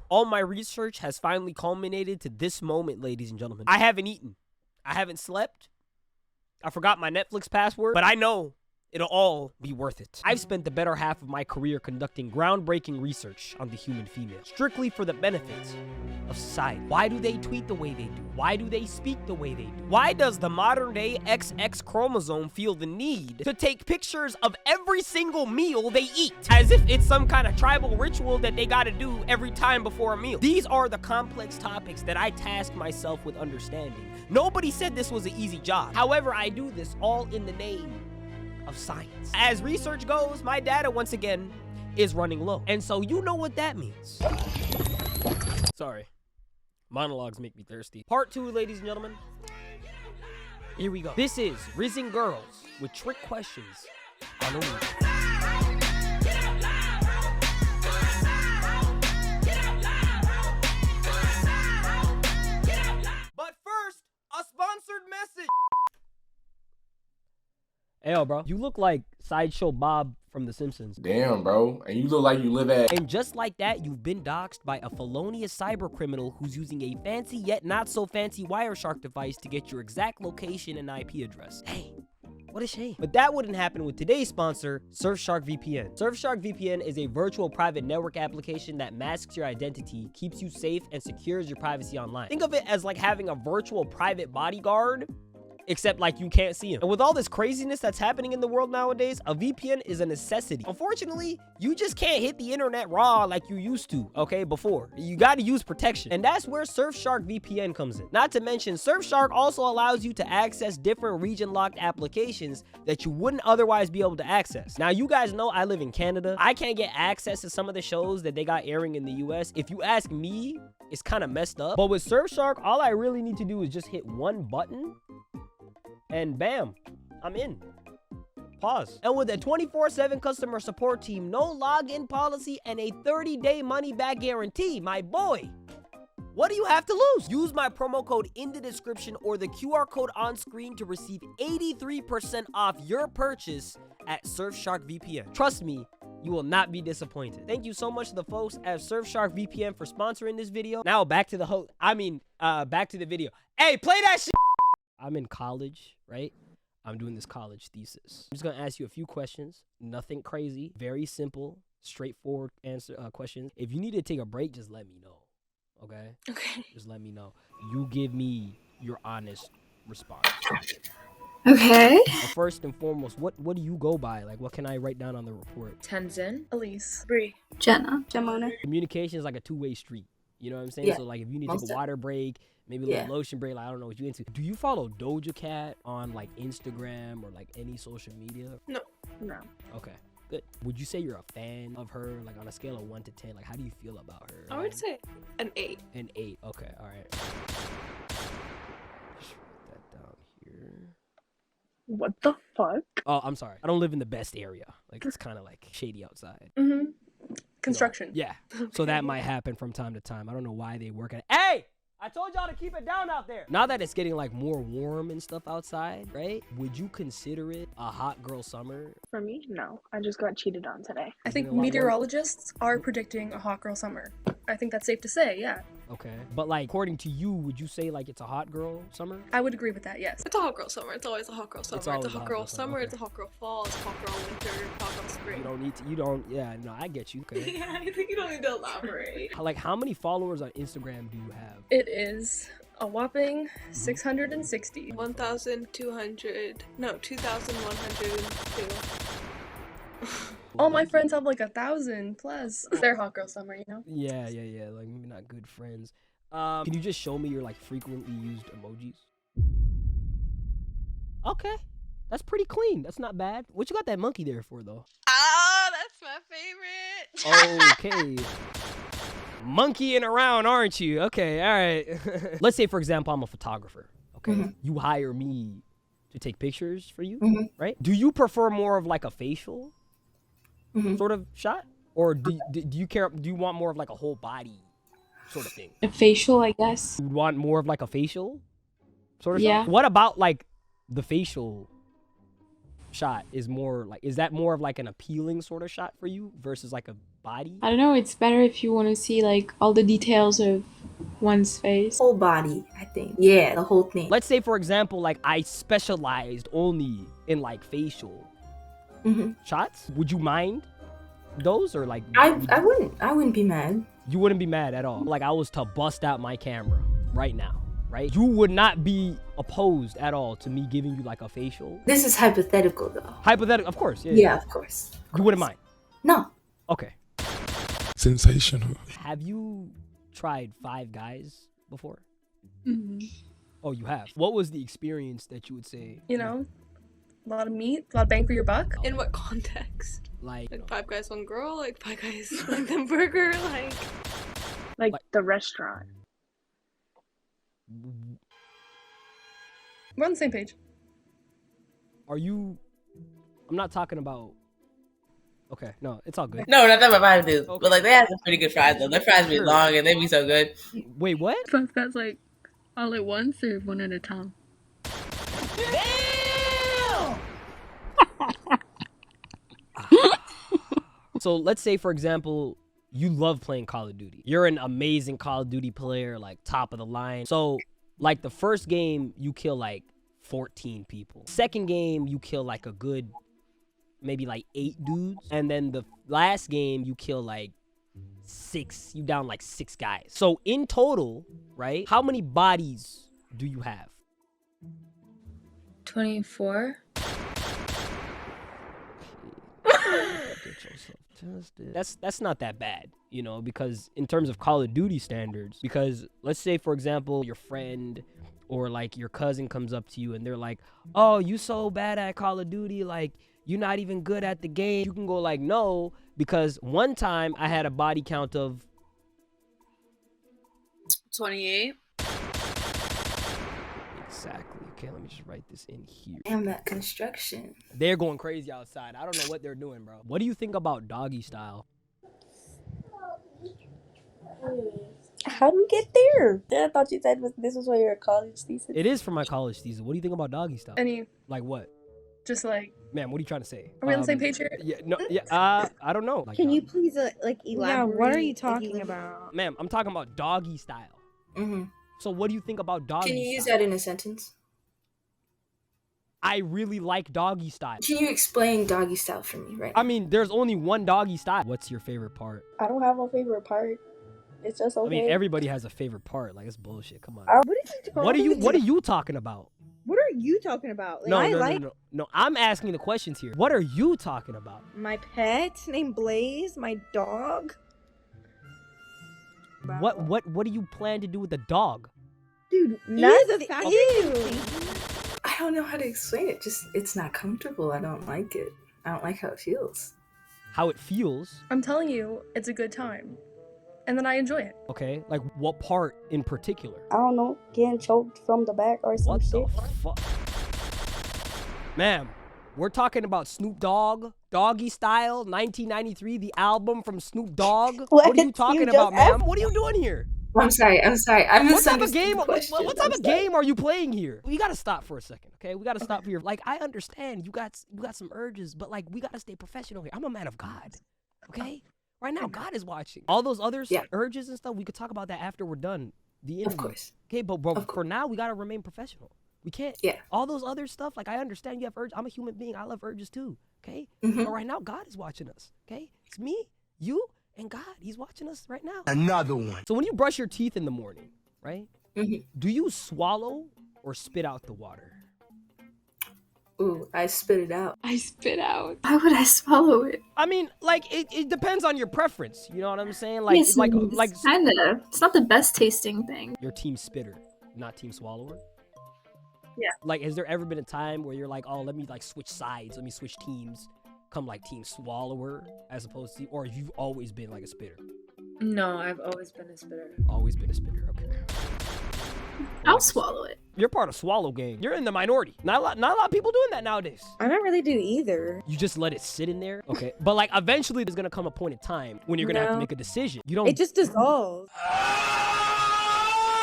All my research has finally culminated to this moment, ladies and gentlemen. I haven't eaten. I haven't slept. I forgot my Netflix password, but I know it'll all be worth it. I've spent the better half of my career conducting groundbreaking research on the human female, strictly for the benefits of society. Why do they tweet the way they do? Why do they speak the way they do? Why does the modern day XX chromosome feel the need to take pictures of every single meal they eat, as if it's some kind of tribal ritual that they gotta do every time before a meal? These are the complex topics that I task myself with understanding. Nobody said this was an easy job. However, I do this all in the name of science. As research goes, my data once again is running low. And so you know what that means. Sorry. Monologues make me thirsty. Part 2, ladies and gentlemen. Here we go. This is Rizzing Girls with trick questions on Omegle. But first, a sponsored message. Hey, yo, bro, you look like Sideshow Bob from The Simpsons. Damn, bro. And you look like you live at... And just like that, you've been doxxed by a felonious cyber criminal who's using a fancy yet not so fancy Wireshark device to get your exact location and IP address. Hey, what a shame. But that wouldn't happen with today's sponsor, Surfshark VPN. Surfshark VPN is a virtual private network application that masks your identity, keeps you safe, and secures your privacy online. Think of it as like having a virtual private bodyguard, except like you can't see him. And with all this craziness that's happening in the world nowadays, a VPN is a necessity. Unfortunately, you just can't hit the internet raw like you used to, okay, before. You gotta use protection. And that's where Surfshark VPN comes in. Not to mention, Surfshark also allows you to access different region-locked applications that you wouldn't otherwise be able to access. Now, you guys know I live in Canada. I can't get access to some of the shows that they got airing in the US. If you ask me, it's kind of messed up. But with Surfshark, all I really need to do is just hit one button, and bam, I'm in. Pause. And with a 24/7 customer support team, no login policy, and a 30-day money-back guarantee, my boy, what do you have to lose? Use my promo code in the description or the QR code on screen to receive 83% off your purchase at Surfshark VPN. Trust me, you will not be disappointed. Thank you so much to the folks at Surfshark VPN for sponsoring this video. Now back to the back to the video. Hey, play that shit. I'm in college, right? I'm doing this college thesis. I'm just gonna ask you a few questions. Nothing crazy. Very simple, straightforward answer questions. If you need to take a break, just let me know. Okay? Okay. Just let me know. You give me your honest response. Okay. First and foremost, what do you go by? Like, what can I write down on the report? Tenzin, Elise, Bree, Jenna, Jamona. Communication is like a two-way street. You know what I'm saying? Yeah. So like if you need to take a water break, maybe a little lotion break, like I don't know what you into. Do you follow Doja Cat on like Instagram or like any social media? No. Okay, good. Would you say you're a fan of her, like on a scale of 1 to 10? Like how do you feel about her? I would say an 8. An 8. Okay, all right. Just write that down here. What the fuck? Oh, I'm sorry. I don't live in the best area. Like it's kind of like shady outside. Mm-hmm. Construction. Yeah. So that might happen from time to time. I don't know why they work at. Hey! I told y'all to keep it down out there. Now that it's getting like more warm and stuff outside, right? Would you consider it a hot girl summer? For me, no. I just got cheated on today. I Is think it a lot meteorologists are predicting a hot girl summer. I think that's safe to say, yeah. Okay. But like, according to you, would you say like it's a hot girl summer? I would agree with that, yes. It's a hot girl summer. It's always a hot girl summer. It's a hot girl summer. Okay. It's a hot girl fall. It's a hot girl winter. Hot girl spring. You don't need to, yeah, no, I get you. Okay. Yeah, I think you don't need to elaborate. Like, how many followers on Instagram do you have? It is a whopping 660. 1,200. No, 2,102. All my friends have like 1,000 plus. They're hot girl summer, you know? Yeah. Like, maybe not good friends. Can you just show me your like frequently used emojis? Okay. That's pretty clean. That's not bad. What you got that monkey there for, though? Oh, that's my favorite. Okay. Monkeying around, aren't you? Okay, all right. Let's say, for example, I'm a photographer. Okay. You hire me to take pictures for you, right? Do you prefer more of like a facial sort of shot? Or do you care? Do you want more of like a whole body sort of thing? A facial, I guess. You would want more of like a facial sort of Yeah. shot? What about like the facial shot is more like, is that more of like an appealing sort of shot for you versus like a body? I don't know, it's better if you want to see like all the details of one's face. Whole body, I think. Yeah, the whole thing. Let's say, for example, like I specialized only in like facial shots. Would you mind those, or like I wouldn't be mad. You wouldn't be mad at all? Like I was to bust out my camera right now, right? You would not be opposed at all to me giving you like a facial? This is hypothetical though. Hypothetical, of course. Yeah, of course. You wouldn't mind? No. Okay. Sensational. Have you tried Five Guys before? Mm-hmm. Oh, you have. What was the experience that you would say? You know, a lot of meat, a lot of bang for your buck. In what context? Like Five Guys, one girl? Like Five Guys, like the burger? Like the restaurant. We're on the same page. Are you... I'm not talking about... Okay, no, it's all good. No, not that my vibe is. Okay. But like they have some pretty good fries though. Their fries be long and they be so good. Wait, what? Five Guys like all at once or one at a time? So let's say, for example, you love playing Call of Duty. You're an amazing Call of Duty player, like top of the line. So like the first game, you kill like 14 people. Second game, you kill like a good, maybe like 8 dudes. And then the last game, you kill like 6, you down like 6 guys. So in total, right, how many bodies do you have? 24. That's not that bad, you know, because in terms of Call of Duty standards, because let's say, for example, your friend or like your cousin comes up to you and they're like, oh, you so bad at Call of Duty, like you're not even good at the game. You can go like, no, because one time I had a body count of 28. Exactly. Okay, let me just write this in here. Damn, that construction. They're going crazy outside. I don't know what they're doing, bro. What do you think about doggy style? How do we get there? I thought you said this was for your college thesis. It is for my college thesis. What do you think about doggy style? Any, Like what? just like, Man, what are you trying to say? are we on the same page here? Yeah, no, yeah, I don't know. Like, Can you please like elaborate? Yeah, what are you talking about? Ma'am, I'm talking about doggy style. So what do you think about doggy Can you style? use that in a sentence? I really like doggy style. Can you explain doggy style for me right now? I mean, there's only one doggy style. What's your favorite part? I don't have a favorite part. It's just okay. I mean, everybody has a favorite part. Like, it's bullshit. Come on. What are you What are you talking about? What are you talking about? No. I'm asking the questions here. What are you talking about? My pet named Blaze, my dog. What do you plan to do with the dog? Dude, nothing. I don't know how to explain it. Just, it's not comfortable. I don't like it. I don't like how it feels. How it feels? I'm telling you, it's a good time. And then I enjoy it. Okay, like what part in particular? I don't know, getting choked from the back or some What shit. the fuck? Ma'am, we're talking about Snoop Dogg, Doggy Style, 1993, the album from Snoop Dogg. What are you talking about, ma'am? What are you doing here? I'm sorry. I What type of game? misunderstood. What type of game are you playing here? We gotta stop for a second, okay? We gotta stop here. Like, I understand you got some urges, but like, we gotta stay professional here. I'm a man of God, okay? Right now, God is watching. All those other urges and stuff, we could talk about that after we're done the interview. Of course. Okay, but for now, we gotta remain professional. We can't. Yeah. All those other stuff, like, I understand you have urges. I'm a human being. I love urges too, okay? But right now, God is watching us, okay? It's me, you, and God. He's watching us right now. Another one. So when you brush your teeth in the morning, right? Do you swallow or spit out the water? Ooh, I spit it out. I spit out. Why would I swallow it? I mean, like, it depends on your preference. You know what I'm saying? Like, Yes, like kinda. It's not the best tasting thing. your team spitter, not team swallower. Yeah. Like, has there ever been a time where you're like, oh, let me like switch sides, let me switch teams, come like team swallower as opposed to, or you've always been like a spitter? No, I've always been a spitter. Always been a spitter. Okay. I'll swallow it. You're part of Swallow Gang. You're in the minority. Not a lot of people doing that nowadays. I don't really do either. You just let it sit in there. Okay. But like, eventually there's gonna come a point in time when you're gonna have to No. make a decision. You don't. It just dissolves.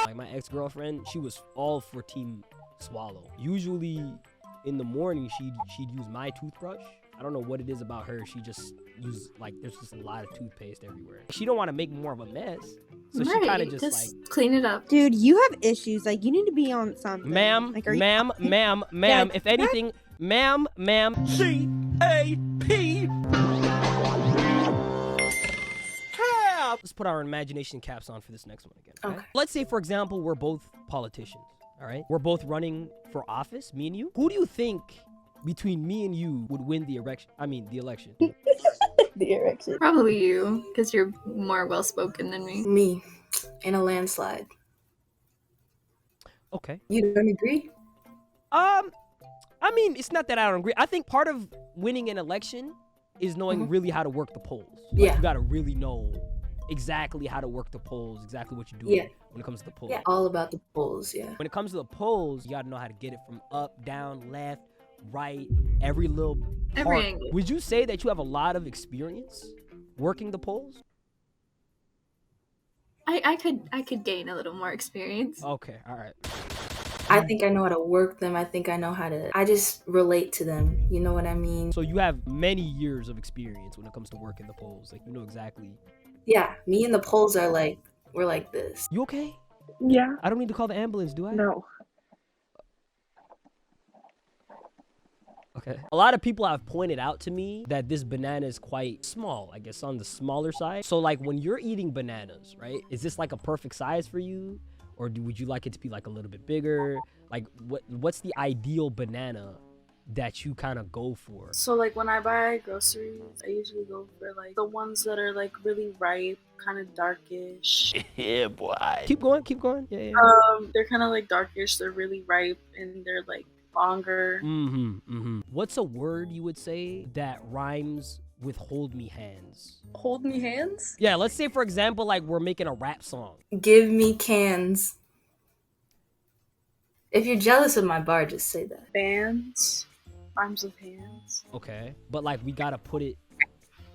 Like my ex-girlfriend, she was all for team swallow. Usually in the morning, she'd use my toothbrush. I don't know what it is about her. She just uses, like, there's just a lot of toothpaste everywhere. She don't want to make more of a mess. So she kind of just like clean it up. Dude, you have issues. Like, you need to be on something. Ma'am, Like, are you- ma'am, if anything, ma'am, C-A-P. Cap. Let's put our imagination caps on for this next one again. Okay. Let's say, for example, we're both politicians, all right? We're both running for office, me and you. Who do you think between me and you would win the election? The election. The erection. Probably you, because you're more well-spoken than me. Me, in a landslide. Okay. You don't agree? It's not that I don't agree. I think part of winning an election is knowing really how to work the polls. Like, Yeah. You gotta really know exactly how to work the polls, exactly what you do when it comes to the polls. Yeah, all about the polls, yeah. When it comes to the polls, you gotta know how to get it from up, down, left, right, every little part. Every angle. Would you say that you have a lot of experience working the polls? I could gain a little more experience. Okay, all right. I think I know how to work them. I think I know how to... I just relate to them. You know what I mean? So you have many years of experience when it comes to working the polls. Like, you know exactly. Yeah, me and the polls are like... We're like this. You okay? Yeah. I don't need to call the ambulance, do I? No. Okay. A lot of people have pointed out to me that this banana is quite small, I guess on the smaller side. So like when you're eating bananas, right? Is this like a perfect size for you? Or would you like it to be like a little bit bigger? Like what's the ideal banana that you kind of go for? So like when I buy groceries, I usually go for like the ones that are like really ripe, kind of darkish. Yeah, boy. Keep going. Yeah. They're kind of like darkish, they're really ripe, and they're like longer. What's a word you would say that rhymes with hold me hands? Hold me hands? Yeah, let's say for example, like we're making a rap song. Give me cans. If you're jealous of my bar, just say that. Bands. Rhymes with hands. Okay, but like we gotta put it,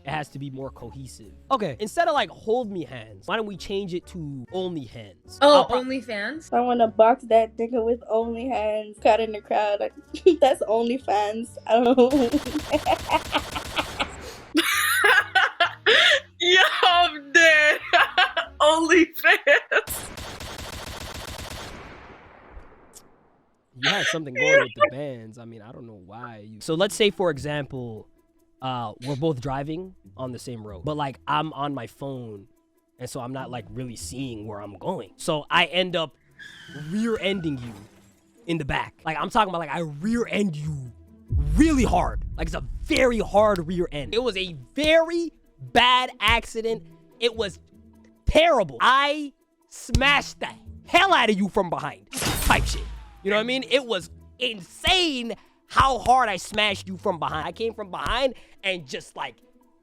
it has to be more cohesive. Okay, instead of like hold me hands, why don't we change it to only hands? Oh, OnlyFans? I want to box that nigga with only hands. Cut in the crowd. That's OnlyFans. I don't know. Yo, I'm dead. OnlyFans. You had something going with the bands. I don't know why. So let's say for example, we're both driving on the same road, but like I'm on my phone, and so I'm not like really seeing where I'm going. So I end up rear-ending you in the back. Like I'm talking about like I rear-end you really hard. Like it's a very hard rear end. It was a very bad accident. It was terrible. I smashed the hell out of you from behind. Type shit. You know what I mean? It was insane how hard I smashed you from behind. I came from behind and just like,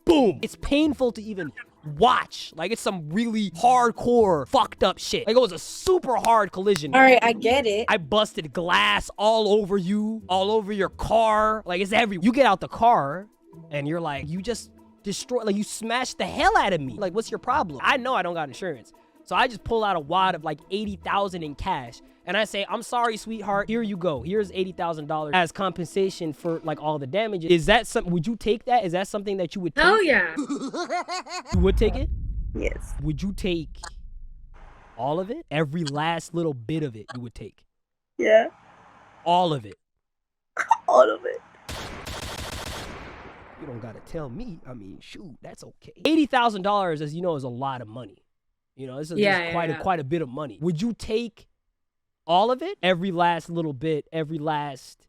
boom. It's painful to even watch. Like it's some really hardcore fucked up shit. Like it was a super hard collision. All right, I get it. I busted glass all over you, all over your car. Like it's everywhere. You get out the car and you're like, you just destroyed, like you smashed the hell out of me. Like what's your problem? I know I don't got insurance. So I just pull out a wad of like $80,000 in cash. And I say, I'm sorry, sweetheart. Here you go. Here's $80,000 as compensation for like all the damages. Is that something, would you take that? Is that something that you would take? Hell yeah. You would take it? Yes. Would you take all of it? Every last little bit of it you would take? Yeah. All of it? All of it. You don't gotta tell me. Shoot, that's okay. $80,000, as you know, is a lot of money. You know, this is quite a bit of money. Would you take all of it? Every last little bit, every last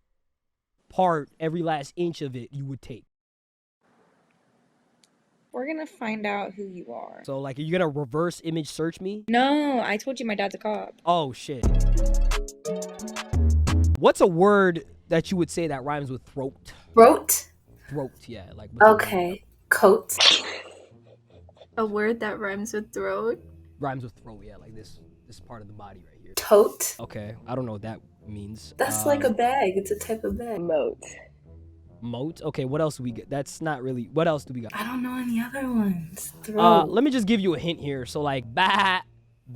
part, every last inch of it you would take? We're gonna find out who you are. So like, are you gonna reverse image search me? No, I told you my dad's a cop. Oh shit. What's a word that you would say that rhymes with throat? Throat? Throat, yeah. Like what's a word? Okay. Coat. A word that rhymes with throat? Rhymes with throat, yeah. Like this part of the body right here. Tote. Okay, I don't know what that means. That's like a bag. It's a type of bag. Moat. Moat? Okay, what else do we get? That's not really... What else do we got? I don't know any other ones. Throat. Let me just give you a hint here. So like, bat.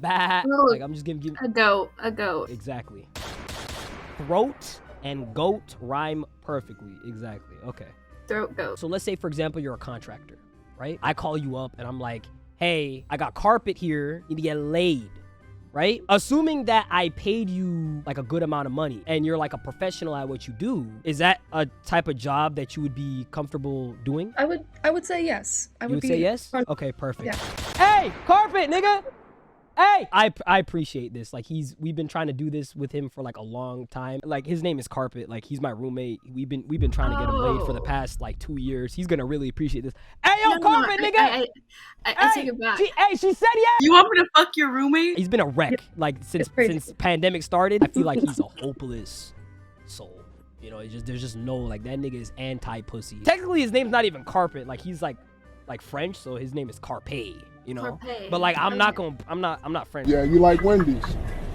Oh, Like I'm just giving you... A goat. Exactly. Throat and goat rhyme perfectly. Exactly. Okay. Throat goat. So let's say, for example, you're a contractor, right? I call you up and I'm like, hey, I got carpet here. You need to get laid, right? Assuming that I paid you like a good amount of money and you're like a professional at what you do, is that a type of job that you would be comfortable doing? I would say yes. You would say yes? Okay, perfect. Yeah. Hey, carpet, nigga! Hey! I appreciate this. Like, we've been trying to do this with him for like a long time. Like, his name is Carpet. Like, he's my roommate. We've been trying to get him laid for the past like 2 years. He's gonna really appreciate this. Hey, yo, Carpet, nigga! I take it back. She said yes! You want me to fuck your roommate? He's been a wreck. Like, since pandemic started, I feel like he's a hopeless soul. You know, there's just no, like, that nigga is anti-pussy. Technically, his name's not even Carpet. Like, he's like French, so his name is Carpe. You know, but like I'm not French. Yeah, you like Wendy's.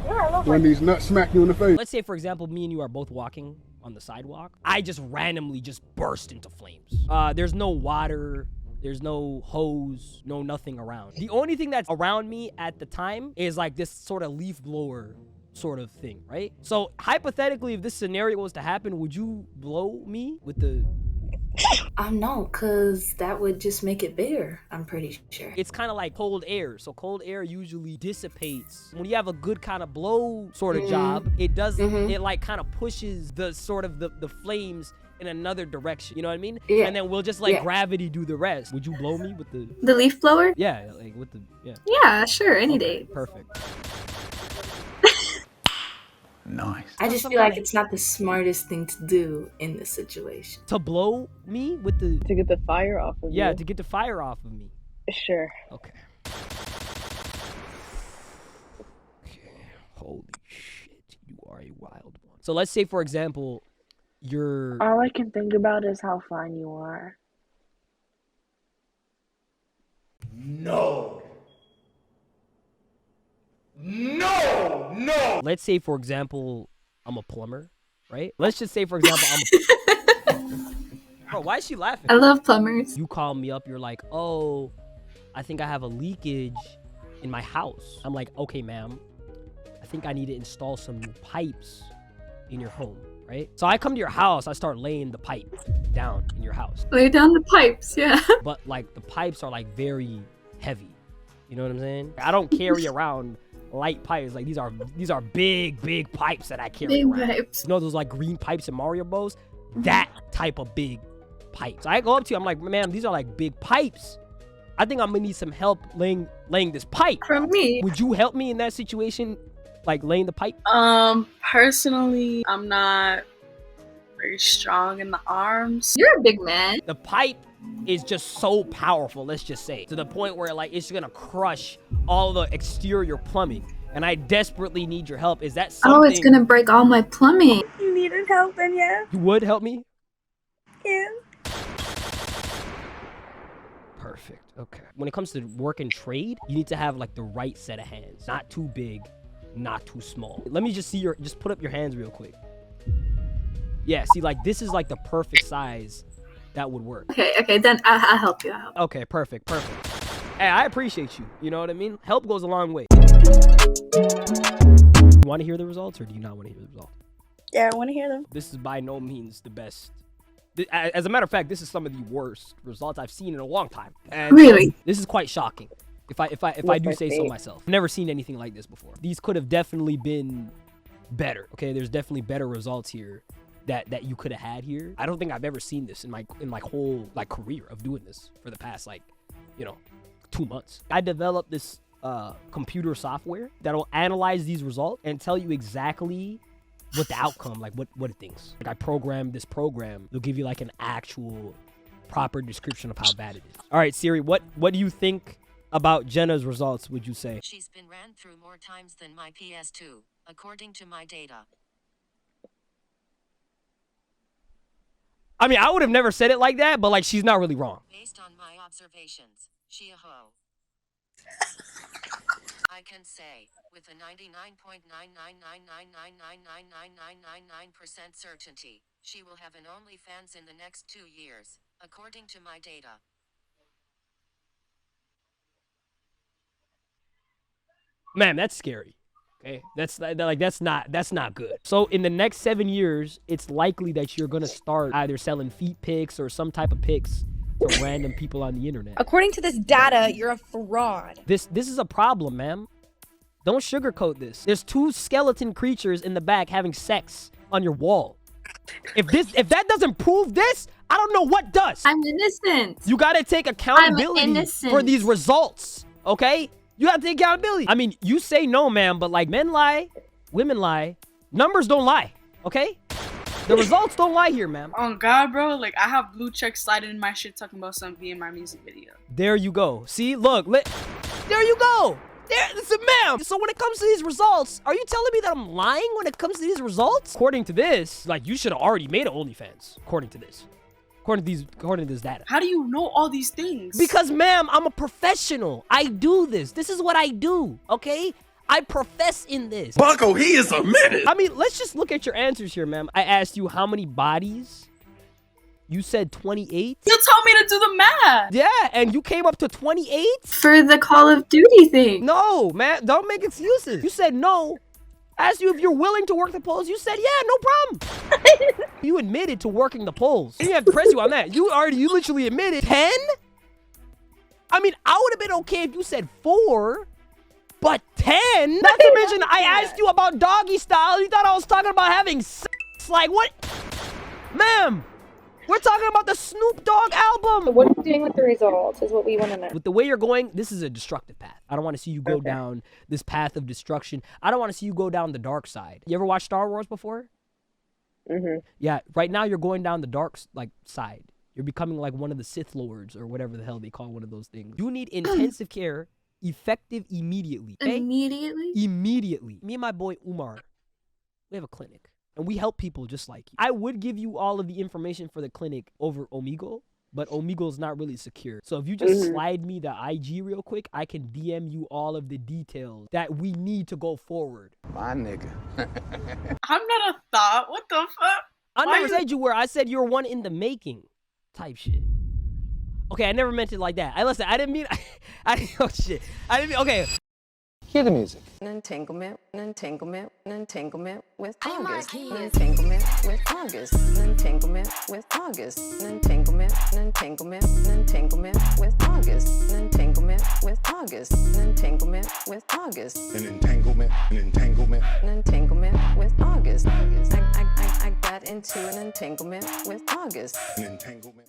Yeah, I love Wendy's nut smack you in the face. Let's say, for example, me and you are both walking on the sidewalk. I just randomly just burst into flames. There's no water, there's no hose, no nothing around. The only thing that's around me at the time is like this sort of leaf blower sort of thing, right? So hypothetically, if this scenario was to happen, would you blow me with the... No, because that would just make it bigger, I'm pretty sure. It's kind of like cold air. So cold air usually dissipates. When you have a good kind of blow sort of job, it does, it like kind of pushes the sort of the flames in another direction. You know what I mean? Yeah. And then we'll just let gravity do the rest. Would you blow me with The leaf blower? Yeah, like with the, yeah. Yeah, sure, any day. Perfect. Nice. I just feel like it's not the smartest thing to do in this situation. To blow me with the... To get the fire off of you. Yeah, to get the fire off of me. Sure. Okay. Holy shit, you are a wild one. So let's say, for example, you're... All I can think about is how fine you are. No. Let's say, for example, I'm a plumber, right? Let's just say, for example, Bro, why is she laughing? I love plumbers. You call me up, you're like, oh, I think I have a leakage in my house. I'm like, okay, ma'am, I think I need to install some new pipes in your home, right? So I come to your house, I start laying the pipe down in your house. Lay down the pipes, yeah. But like the pipes are like very heavy. You know what I'm saying? I don't carry around light pipes. Like these are big pipes that I carry around. Pipes. You know those like green pipes in Mario Bros? That type of big pipes. So I go up to you, I'm like, ma'am, these are like big pipes. I think I'm gonna need some help laying this pipe. From me. Would you help me in that situation? Like laying the pipe? Personally, I'm not very strong in the arms. You're a big man. The pipe is just so powerful, let's just say, to the point where like it's gonna crush all the exterior plumbing, and I desperately need your help. Is that something? Oh, it's gonna break all my plumbing. You needed help, then yeah. You would help me? Yeah. Perfect. Okay. When it comes to work and trade, you need to have like the right set of hands. Not too big, not too small. Let me just see just put up your hands real quick. Yeah, see, like this is like the perfect size that would work. Okay, then I'll help you out. Okay, perfect. Hey, I appreciate you. You know what I mean? Help goes a long way. You want to hear the results, or do you not want to hear the results? Yeah, I want to hear them. This is by no means the best. As a matter of fact, this is some of the worst results I've seen in a long time. And really? This is quite shocking. If I do say so myself. I've never seen anything like this before. These could have definitely been better. Okay, there's definitely better results here that you could have had here. I don't think I've ever seen this in my whole like career of doing this for the past 2 months. I developed this computer software that'll analyze these results and tell you exactly what the outcome, like what it thinks. Like I programmed this program, it'll give you like an actual proper description of how bad it is. All right, Siri, what do you think about Jenna's results, would you say? She's been ran through more times than my PS2, according to my data. I mean, I would have never said it like that, but like she's not really wrong. Based on my observations, she a hoe. I can say, with a 99.99999999999% certainty, she will have an OnlyFans in the next 2 years, according to my data. Man, that's scary. Okay, that's not good. So in the next 7 years, it's likely that you're gonna start either selling feet pics or some type of pics to random people on the internet. According to this data, you're a fraud. This is a problem, ma'am. Don't sugarcoat this. There's 2 skeleton creatures in the back having sex on your wall. If that doesn't prove this, I don't know what does. I'm innocent. You gotta take accountability I'm innocent. for these results, okay? You have to take accountability. I mean, you say no, ma'am, but like men lie, women lie, numbers don't lie, okay? The results don't lie here, ma'am. Oh God, bro, like I have blue checks sliding in my shit talking about something in my music video. There you go. See, look, there you go. Ma'am. So when it comes to these results, are you telling me that I'm lying when it comes to these results? According to this, like you should have already made an OnlyFans. According to this. According to this data. How do you know all these things? Because, ma'am, I'm a professional. I do this. This is what I do, okay? I profess in this. Bucko, he is a menace. I mean, let's just look at your answers here, ma'am. I asked you how many bodies. You said 28. You told me to do the math. Yeah, and you came up to 28? For the Call of Duty thing. No, man, don't make excuses. You said no. I asked you if you're willing to work the polls. You said, yeah, no problem. You admitted to working the polls. I didn't have to press you on that. You literally admitted 10? I mean, I would have been okay if you said 4, but 10? Not to mention, I asked you about doggy style. You thought I was talking about having sex. Like, what? Ma'am, we're talking about the Snoop Dogg album. So what are you doing with the results is what we want to know. With the way you're going, this is a destructive path. I don't want to see you go down this path of destruction. I don't want to see you go down the dark side. You ever watched Star Wars before? Mm-hmm. Yeah, right now you're going down the dark side. You're becoming like one of the Sith Lords or whatever the hell they call one of those things. You need intensive care, effective immediately. Okay? Immediately? Immediately. Me and my boy Umar, we have a clinic. And we help people just like you. I would give you all of the information for the clinic over Omegle, but Omegle is not really secure. So if you just slide me the IG real quick, I can DM you all of the details that we need to go forward. My nigga. I'm not a thought. What the fuck? I never said you were. I said you're one in the making type shit. Okay, I never meant it like that. Listen, I didn't mean... oh, shit. I didn't mean... Okay. Hear the music. An entanglement with August. An entanglement with August. An entanglement with August. An entanglement with August. An entanglement with August. An entanglement with August. An entanglement with August. I got into an entanglement with August. An entanglement.